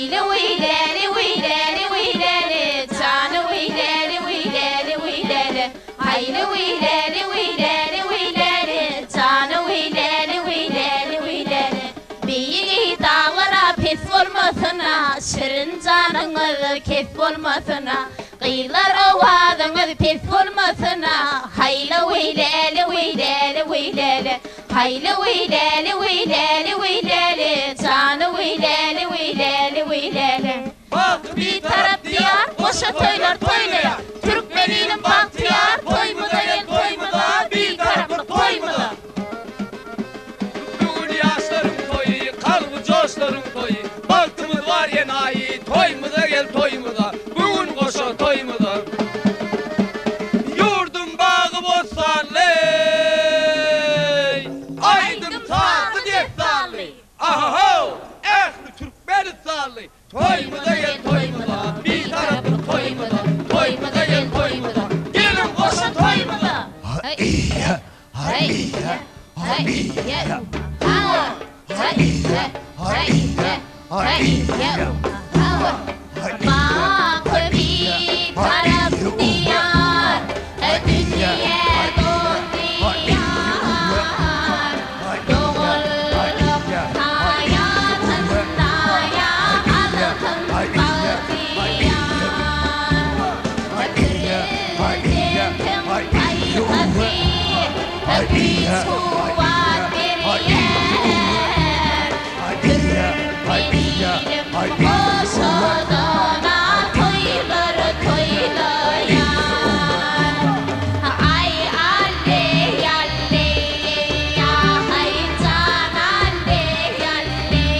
hayli veyleli veyleli veyleli canı veyleli veyleli veyleli hayli veyleli veyleli veyleli canı veyleli veyleli veyleli Beyi dağlara pes olmasına şirin canınız kes olmasına Kıyılar ovadınız pes olmasına hayli veyleli veyleli veyleli hayli veyleli veyleli veyleli canı veyleli veyleli veyleli Bak bir taraf diyar boşa toylar toylaya Türkmeninin bahtiyar toy mu da gel toy mu da bir taraflı toy mu da Bugün yaşların toyu, kalbı coşların toyu Baktımız var yenayi, toy mu da gel toy mu da Bugün koşa toy mu da Yurdum bağı bozsarlı Aydım sağlı deftarlı Aho, ehli Türkmeni sağlı Toy mu da gel toy mu da Bir taraflı toy mu da Toy mu da gel toy mu da Gelin koşa toy mu da Hayya hayya hayya hayya hayya hayya Bak bir taraf diyar dünya diyar Doğulup hayatında ya halkın bahtiyar Prezidentin kaygısı bir çuval bir yer Türkmenim koşadana toylar toylayan Ay alle yalle ya hay can alle yalle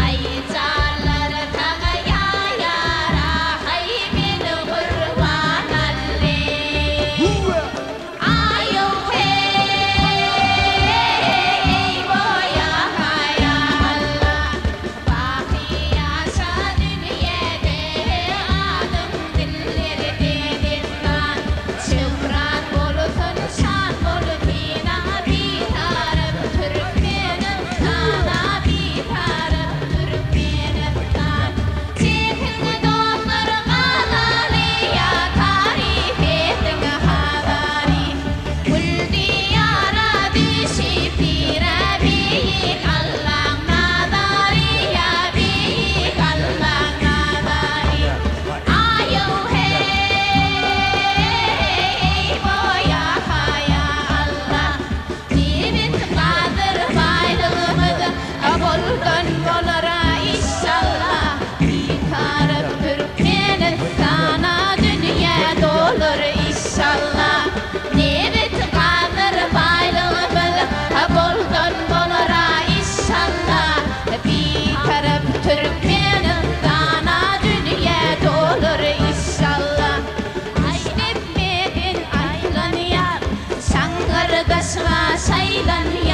Ay canlar tağaya yara hay bin kurban alle Ayo hey boya haya Allah Bahiyasa dünyede adım dilleri dedindan Şöhret olsun şan olpina bir taraf Türkmenistan bir taraf Türkmenistan Çekin dostlar Gazaliya tarif ettin hadari Kul diyara düşüp bire büyük Allah nadari ya büyük Allah nadari Ayo hey boya haya Allah Dibit kadir baylığımızı Aboldan bolara inşallah Bir taraf Türkmenistan'a dünya dolur inşallah Dibit kadir baylığımızı Aboldan bolara inşallah Bir taraf Türkmenistan'a dünya dolur inşallah Aynemedin aylan yar Şangır kaşma saylan yar